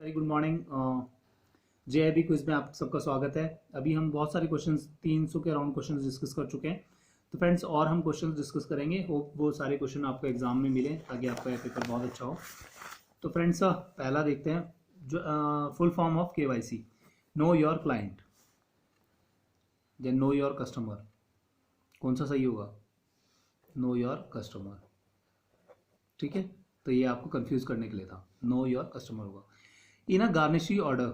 Very good morning. JIB quiz में आप सबका स्वागत है। अभी हम बहुत सारे क्वेश्चंस 300 के अराउंड क्वेश्चंस डिस्कस कर चुके हैं। तो फ्रेंड्स और हम क्वेश्चंस डिस्कस करेंगे। होप वो सारे क्वेश्चन आपको एग्जाम में मिले ताकि आपका पेपर बहुत अच्छा हो। तो फ्रेंड्स पहला देखते हैं, जो full form of KYC. Know your client या नो योर कस्टमर, कौन सा सही होगा? नो योर कस्टमर, ठीक है। तो ये आपको कंफ्यूज करने के लिए था, नो योर कस्टमर होगा। In a garnishee order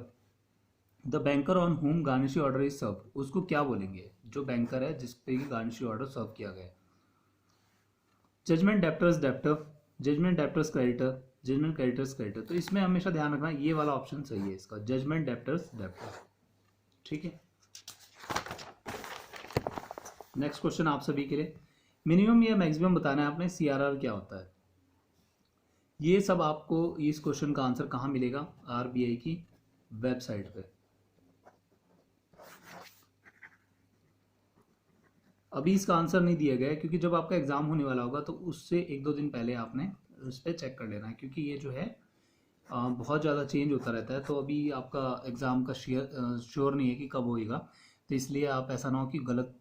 the banker on whom garnishee order is serve, उसको क्या बोलेंगे? जो बैंकर है जिस पे गार्निशी ऑर्डर सर्व किया गया है। Judgement debtors debtor, judgement debtors creditor, judgement creditors creditor. तो इसमें हमेशा ध्यान रखना ये वाला ऑप्शन सही है इसका, जजमेंट डेप्टर्स डेप्टर, ठीक है। नेक्स्ट क्वेश्चन आप सभी के लिए, मिनिमम या मैक्सिमम बताना है आपने। सीआरआर क्या होता है? ये सब आपको इस क्वेश्चन का आंसर कहाँ मिलेगा? आरबीआई की वेबसाइट पे। अभी इसका आंसर नहीं दिया गया है क्योंकि जब आपका एग्जाम होने वाला होगा तो उससे एक दो दिन पहले आपने उस पर चेक कर लेना है, क्योंकि ये जो है बहुत ज़्यादा चेंज होता रहता है। तो अभी आपका एग्ज़ाम का श्योर नहीं है कि कब होएगा, तो इसलिए आप ऐसा ना हो कि गलत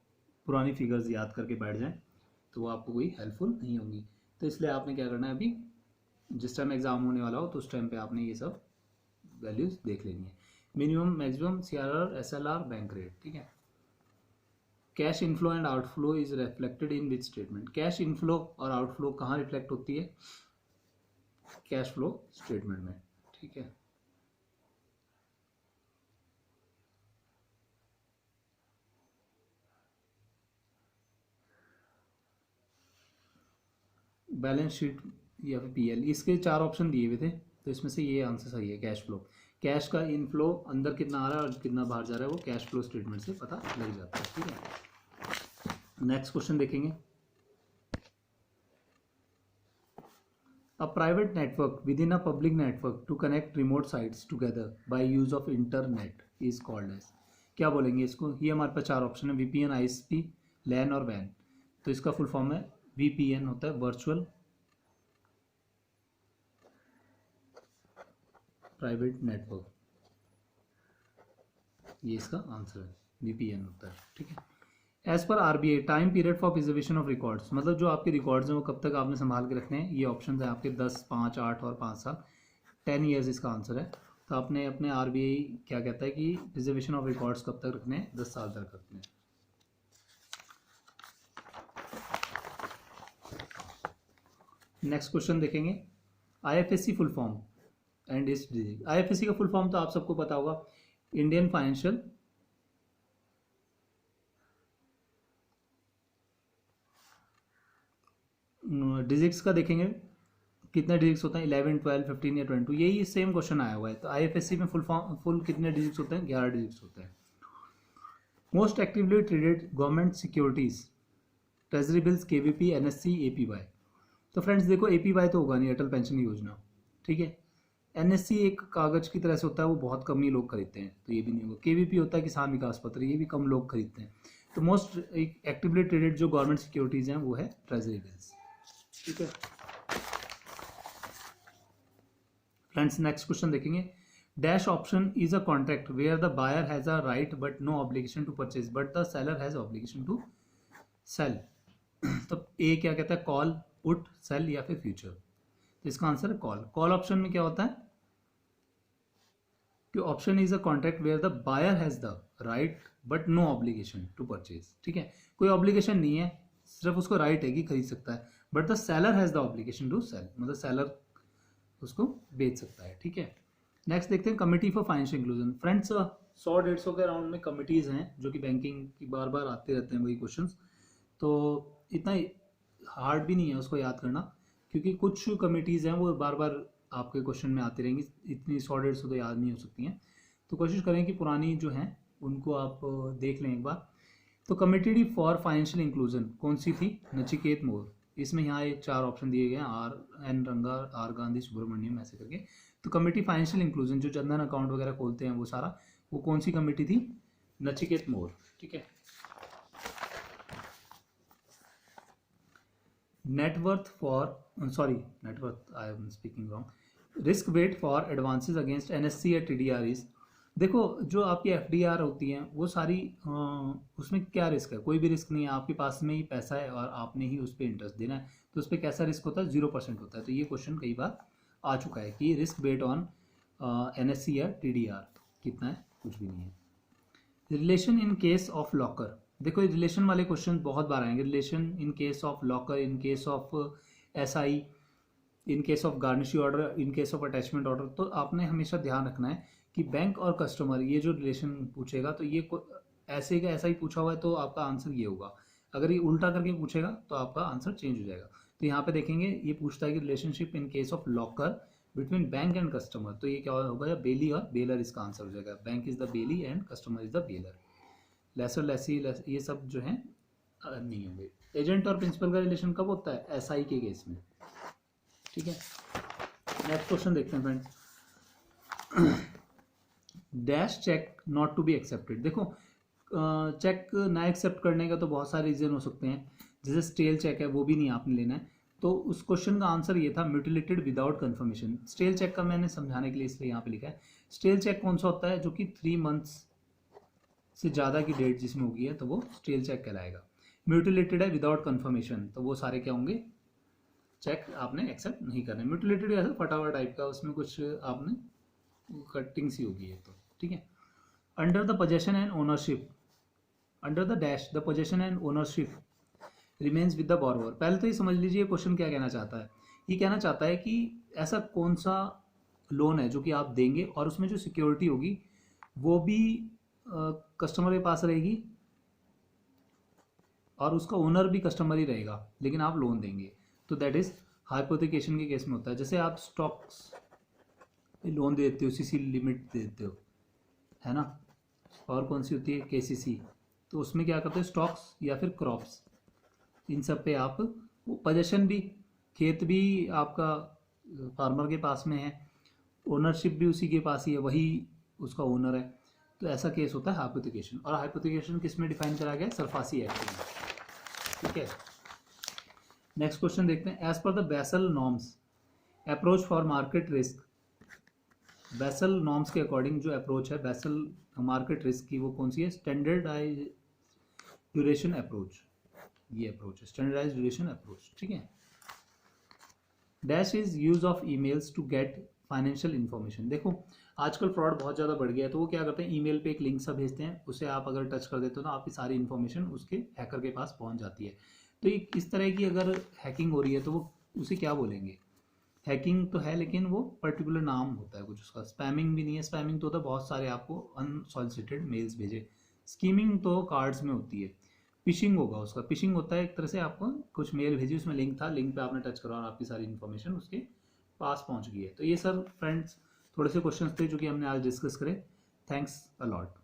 पुरानी फिगर्स याद करके बैठ जाएं, तो वो आपको कोई हेल्पफुल नहीं होंगी। तो इसलिए आपने क्या करना है, अभी जिस टाइम एग्ज़ाम होने वाला हो तो उस टाइम पे आपने ये सब वैल्यूज़ देख लेनी है। Minimum, maximum, CRR, SLR, bank rate, ठीक है। Cash inflow and outflow is reflected in which statement? Cash inflow और आउटफ्लो कहाँ रिफ्लेक्ट होती है? कैश फ्लो स्टेटमेंट में, ठीक है। बैलेंस शीट या फिर पीएल, इसके 4 ऑप्शन दिए हुए थे, तो इसमें से ये आंसर सही है, कैश फ्लो। कैश का इनफ्लो अंदर कितना आ रहा है और कितना बाहर जा रहा है वो कैश फ्लो स्टेटमेंट से पता लग जाता है, ठीक है। नेक्स्ट क्वेश्चन देखेंगे। A private network within a public network to connect remote sites together by use of internet is called as, क्या बोलेंगे इसको? ये हमारे पास 4 ऑप्शन है, वीपीएन, आईएसपी, लैन और वैन। तो इसका फुल फॉर्म है वीपीएन, होता है वर्चुअल प्राइवेट नेटवर्क, ये इसका आंसर है, वीपीएन होता है, ठीक है। As per RBI time period for preservation of records, मतलब जो आपके रिकॉर्ड्स हैं वो कब तक आपने संभाल के रखने हैं। ये ऑप्शन है आपके 10, 5, 8 और 5 साल, 10 ईयर्स इसका आंसर है। तो आपने अपने आरबीआई क्या कहता है कि प्रिजर्वेशन ऑफ रिकॉर्ड्स कब तक रखने हैं? 10 साल तक रखने हैं। नेक्स्ट क्वेश्चन देखेंगे, आईएफएससी फुल फॉर्म एंड इस डिजिट। आईएफएससी का फुल फॉर्म तो आप सबको पता होगा, इंडियन फाइनेंशियल डिजिट्स का देखेंगे कितने डिजिट्स होते हैं, 11, 12, 15 या 22। यही सेम क्वेश्चन आया हुआ है। तो आईएफएससी में फुल कितने डिजिट्स होते हैं? 11 डिजिट्स होते हैं। Most actively traded government securities, treasury bills, KVP, NSC, APY. तो फ्रेंड्स देखो, एपीवाई तो होगा नहीं, अटल पेंशन योजना, ठीक है। एनएससी एक कागज की तरह से होता है, वो बहुत कम ही लोग खरीदते हैं, तो ये भी नहीं होगा। केवीपी होता है किसान विकास पत्र, ये भी कम लोग खरीदते हैं। तो मोस्ट एक्टिवली ट्रेडेड जो गवर्नमेंट सिक्योरिटीज हैं वो है ट्रेजरी बिल्स, ठीक है। फ्रेंड्स नेक्स्ट क्वेश्चन देखेंगे, dash option is a contract where the buyer has a right but no obligation to purchase but the seller has obligation to sell. तो A क्या कहता है? कॉल, पुट, सेल या फिर future. तो इसका answer है कॉल। कॉल ऑप्शन में क्या होता है कि option is a contract where the buyer has the right but no obligation to purchase, ठीक है। कोई ऑब्लिगेशन नहीं है, सिर्फ उसको राइट है कि खरीद सकता है, but the seller has the obligation to sell, मतलब सेलर उसको बेच सकता है, ठीक है। नेक्स्ट देखते हैं, committee for financial inclusion. Friends 100-150 के अराउंड में कमिटीज़ हैं जो कि बैंकिंग की बार बार आते रहते हैं वही क्वेश्चंस, तो इतना हार्ड भी नहीं है उसको याद करना, क्योंकि कुछ कमिटीज़ हैं वो बार बार आपके क्वेश्चन में आती रहेंगी। इतनी 100-150 तो याद नहीं हो सकती हैं, तो कोशिश करें कि पुरानी जो हैं उनको आप देख लें एक बार। तो कमिटी फॉर फाइनेंशियल इंक्लूजन कौन सी थी? नचिकेत मोर। इसमें यहाँ ये 4 ऑप्शन दिए गए हैं, आर एन रंगा, आर गांधी, सुब्रमण्यम, ऐसे करके। तो कमिटी फाइनेंशियल इंक्लूजन जो जनधन अकाउंट वगैरह खोलते हैं वो सारा, वो कौन सी कमिटी थी? नचिकेत मोर, ठीक है। Net worth for, sorry net worth, I am speaking wrong. Risk wait for advances against NSC या टीडीआर इज, देखो जो आपकी एफडीआर होती हैं वो सारी उसमें क्या रिस्क है, कोई भी रिस्क नहीं है, आपके पास में ही पैसा है और आपने ही उस पर इंटरेस्ट देना है, तो उस पर कैसा रिस्क होता है, 0% होता है। तो ये क्वेश्चन कई बार आ चुका है कि रिस्क वेट ऑन एनएससी या टीडीआर कितना है, कुछ भी नहीं है। Relation in case of locker, देखो ये रिलेशन वाले क्वेश्चन बहुत बार आएंगे। Relation in case of locker, in case of SI, in case of garnishee order, in case of attachment order. तो आपने हमेशा ध्यान रखना है कि बैंक और कस्टमर ये जो रिलेशन पूछेगा तो ये ऐसे का ऐसा ही पूछा हुआ है तो आपका आंसर ये होगा। अगर ये उल्टा करके पूछेगा तो आपका आंसर चेंज हो जाएगा। तो यहाँ पे देखेंगे ये पूछता है कि relationship in case of locker between bank and customer, तो ये क्या होगा, या बेली और बेलर इसका आंसर हो जाएगा। Bank is the belly and customer is the baler. Lessor lessee ये सब जो है नहीं होंगे। एजेंट और प्रिंसिपल का रिलेशन कब होता है, एसआई के केस में, ठीक है। नेक्स्ट क्वेश्चन देखते हैं friends. Dash cheque not to be accepted, देखो चेक ना एक्सेप्ट करने का तो बहुत सारे रीजन हो सकते हैं, जैसे स्टेल चेक है वो भी नहीं आपने लेना है। तो उस क्वेश्चन का आंसर ये था, mutilated without confirmation. Stale cheque का मैंने समझाने के लिए इसलिए यहाँ पे लिखा है। स्टेल चेक कौन सा होता है, जो कि 3 मंथ्स से ज़्यादा की डेट जिसमें होगी है तो वो स्टेल चेक कहलाएगा। म्यूटिलेटेड है विदाउट कंफर्मेशन, तो वो सारे क्या होंगे, चेक आपने एक्सेप्ट नहीं करना। म्यूटिलेटेड ऐसा फटा हुआ टाइप का, उसमें कुछ आपने कटिंग सी होगी है, तो ठीक है। Under the possession and ownership, under the dash the possession and ownership remains with the borrower. पहले तो ये समझ लीजिए क्वेश्चन क्या कहना चाहता है। ये कहना चाहता है कि ऐसा कौन सा लोन है जो कि आप देंगे और उसमें जो सिक्योरिटी होगी वो भी कस्टमर के पास रहेगी और उसका ओनर भी कस्टमर ही रहेगा, लेकिन आप लोन देंगे। तो दैट इज हाइपोथिकेशन के केस में होता है। जैसे आप स्टॉक्स लोन दे देते हो, सीसी लिमिट दे देते हो, है ना, और कौन सी होती है, केसीसी। तो उसमें क्या करते हो, स्टॉक्स या फिर क्रॉप्स, इन सब पे आप पोजेशन भी, खेत भी आपका फार्मर के पास में है, ओनरशिप भी उसी के पास ही है, वही उसका ओनर है। तो ऐसा केस होता है हाइपोथिकेशन। और हाइपोथिकेशन किस में डिफाइन करा गया है, सरफासी एक्ट में, ठीक है। नेक्स्ट क्वेश्चन देखते हैं। As per the Basel norms approach for market risk, Basel norms के अकॉर्डिंग जो अप्रोच है बेसल मार्केट रिस्क की, वो कौन सी है, स्टैंडर्डाइज ड्यूरेशन अप्रोच। ये अप्रोच है स्टैंडर्डाइज ड्यूरेशन अप्रोच, ठीक है। Dash is use of emails to get financial information, देखो आजकल फ्रॉड बहुत ज़्यादा बढ़ गया है, तो वो क्या करते हैं, ईमेल पे एक लिंक सा भेजते हैं, उसे आप अगर टच कर देते हो ना, आपकी सारी इन्फॉर्मेशन उसके हैकर के पास पहुंच जाती है। तो इस तरह की अगर हैकिंग हो रही है तो वो उसे क्या बोलेंगे, हैकिंग तो है लेकिन वो पर्टिकुलर नाम होता है कुछ उसका। स्पैमिंग भी नहीं है, स्पैमिंग तो होता है बहुत सारे आपको अनसॉलिसिटेड मेल्स भेजे। स्कीमिंग तो कार्ड्स में होती है। फिशिंग होगा उसका, फिशिंग होता है एक तरह से आपको कुछ मेल भेजी, उसमें लिंक था, लिंक पे आपने टच करा और आपकी सारी इन्फॉर्मेशन उसके पास पहुंच गई है। तो ये सब फ्रेंड्स थोड़े से क्वेश्चंस थे जो कि हमने आज डिस्कस करे। Thanks a lot.